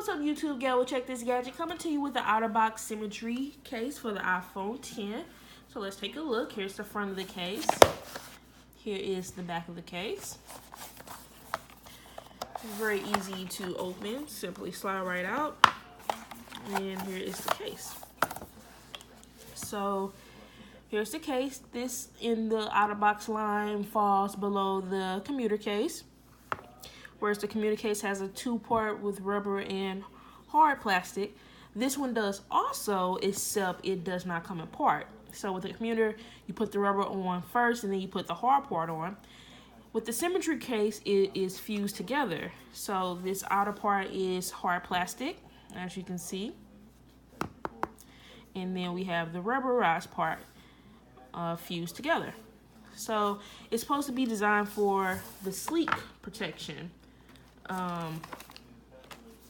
What's up, YouTube? Gal, check this gadget coming to you with the Otterbox Symmetry case for the iPhone 10. So let's take a look. Here's the front of the case. Here is the back of the case. Very easy to open. Simply slide right out. And here is the case. So here's the case. This in the Otterbox line falls below the commuter case, whereas the commuter case has a two-part with rubber and hard plastic. This one does also, except it does not come apart. So with the commuter, you put the rubber on first and then you put the hard part on. With the Symmetry case, it is fused together. So this outer part is hard plastic, as you can see. And then we have the rubberized part fused together. So it's supposed to be designed for the sleek protection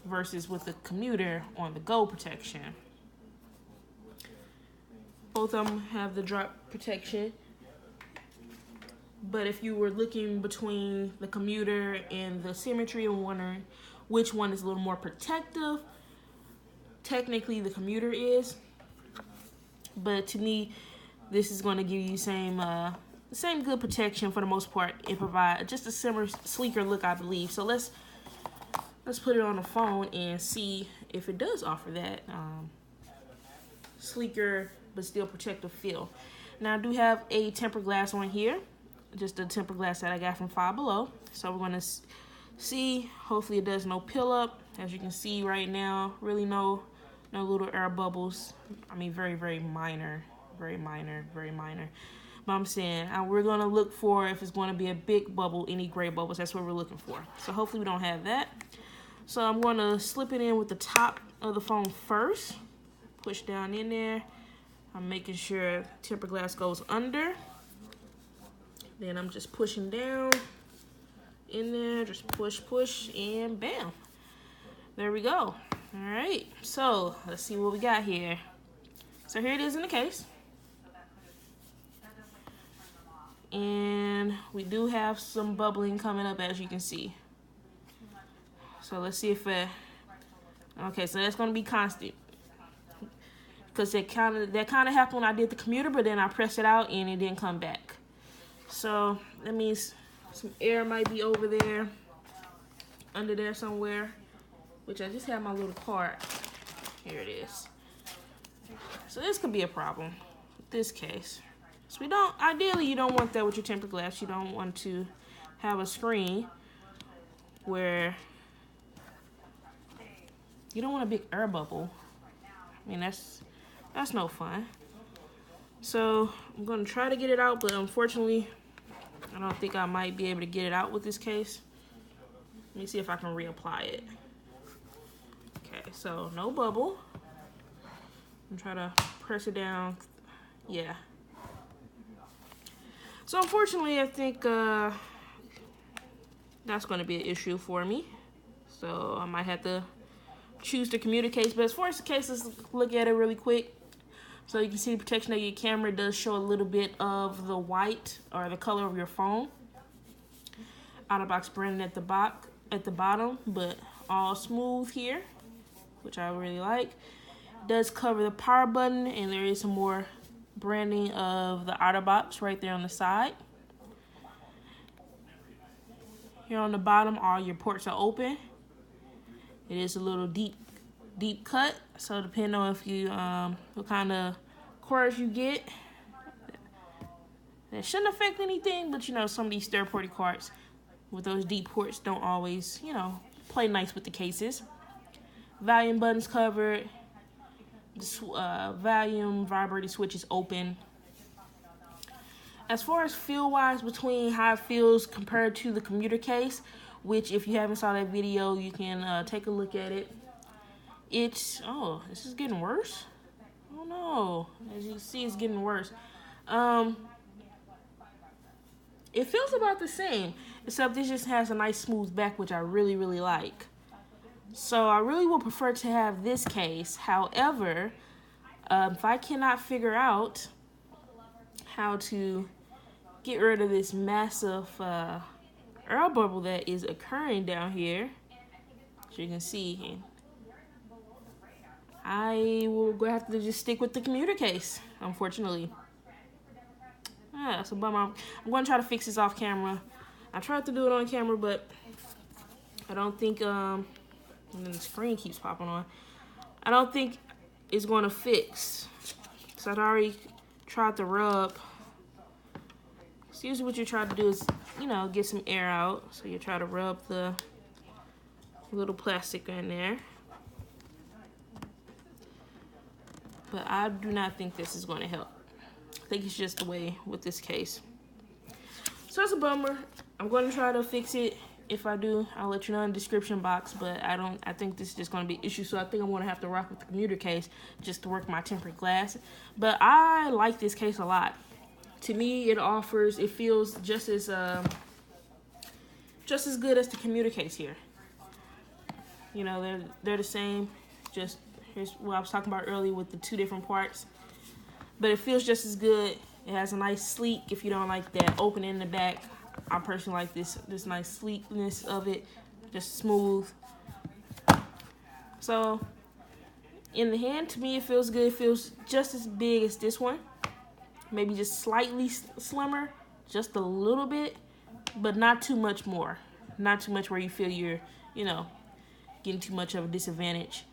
versus with the commuter on the go protection. Both of them have the drop protection. But if you were looking between the commuter and the Symmetry and wondering which one is a little more protective, technically the commuter is. But to me, this is going to give you same good protection for the most part. It provides just a similar, sleeker look, I believe. So let's put it on the phone and see if it does offer that sleeker but still protective feel. Now I do have a tempered glass on here, just a tempered glass that I got from Five Below. So we're going to see. Hopefully it does no pill up. As you can see right now, really no little air bubbles. I mean, very, very minor, very minor, very minor. But I'm saying we're going to look for if it's going to be a big bubble, any gray bubbles. That's what we're looking for. So hopefully we don't have that. So I'm going to slip it in with the top of the phone first. Push down in there. I'm making sure tempered glass goes under. Then I'm just pushing down in there. Just push, push, and bam. There we go. All right. So let's see what we got here. So here it is in the case. And we do have some bubbling coming up, as you can see. So let's see if okay, so that's going to be constant. Because that kind of happened when I did the commuter, but then I pressed it out and it didn't come back. So that means some air might be over there, under there somewhere, which I just have my little part. Here it is. So this could be a problem with this case. So ideally you don't want that with your tempered glass. You don't want to have a screen where you don't want a big air bubble. I mean, that's no fun. So I'm gonna try to get it out, but unfortunately, I don't think I might be able to get it out with this case. Let me see if I can reapply it. Okay, so no bubble. I'm trying to press it down. Yeah. So unfortunately, I think that's going to be an issue for me. So I might have to choose the commuter case. But as far as the case, let's look at it really quick. So you can see the protection of your camera does show a little bit of the white or the color of your phone. Otterbox branding at the bottom, but all smooth here, which I really like. It does cover the power button, and there is some more branding of the Otterbox right there on the side. Here on the bottom, all your ports are open. It is a little deep cut, so depending on if you what kind of cords you get, that shouldn't affect anything. But you know, some of these third-party cards with those deep ports don't always, you know, play nice with the cases. Volume buttons covered. The volume vibrating switch is open. As far as feel-wise, between how it feels compared to the commuter case, which if you haven't saw that video, you can take a look at it. This is getting worse. Oh no, as you can see, it's getting worse. It feels about the same, except this just has a nice smooth back, which I really, really like. So I really would prefer to have this case. However, if I cannot figure out how to get rid of this massive air bubble that is occurring down here, as you can see, I will have to just stick with the commuter case, unfortunately. Yeah, that's a bummer. I'm going to try to fix this off camera. I tried to do it on camera, but I don't think, and then the screen keeps popping on. I don't think it's going to fix. So I'd already tried to rub. So usually what you try to do is, you know, get some air out. So you try to rub the little plastic in there. But I do not think this is going to help. I think it's just the way with this case. So it's a bummer. I'm going to try to fix it. If I do, I'll let you know in the description box. But I think this is just going to be an issue. So I think I'm going to have to rock with the commuter case just to work my tempered glass. But I like this case a lot. To me, it feels just as good as the commuter case here. You know, they're the same. Just here's what I was talking about earlier with the two different parts. But it feels just as good. It has a nice sleek. If you don't like that open in the back, I personally like this nice sleekness of it, just smooth. So in the hand, to me, it feels good. It feels just as big as this one, maybe just slightly slimmer, just a little bit, but not too much more. Not too much where you feel you're, you know, getting too much of a disadvantage.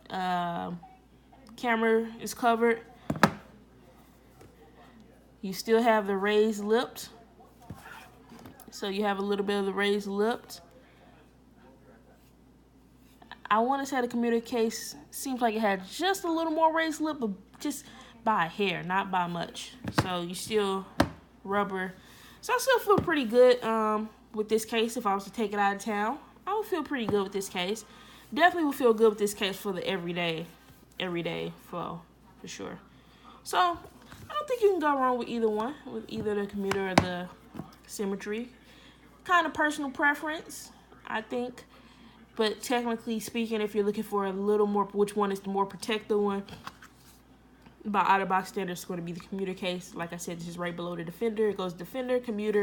Camera is covered. You still have the raised lips. So you have a little bit of the raised lips. I want to say the commuter case seems like it had just a little more raised lip, but just by a hair, not by much. So you still rubber. So I still feel pretty good with this case. If I was to take it out of town, I would feel pretty good with this case. Definitely would feel good with this case for the everyday flow, for sure. So I don't think you can go wrong with either one, with either the commuter or the Symmetry. Kind of personal preference, I think. But technically speaking, if you're looking for a little more, which one is the more protective one, by Otterbox standards, it's going to be the commuter case. Like I said, this is right below the Defender. It goes Defender, commuter,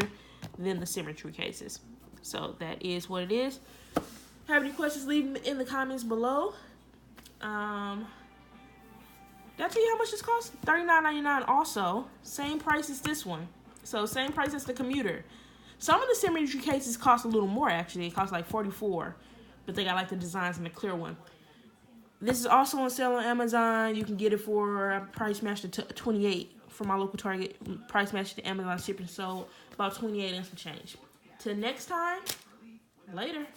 then the Symmetry cases. So that is what it is. Have any questions, leave them in the comments below. Did I tell you how much this costs? $39.99 also. Same price as this one. So same price as the commuter. Some of the Symmetry cases cost a little more, actually. It costs like $44. But they got like the designs in the clear one. This is also on sale on Amazon. You can get it for price match to $28 from my local Target. Price match to Amazon shipping, so about $28 and some change. Till next time, later.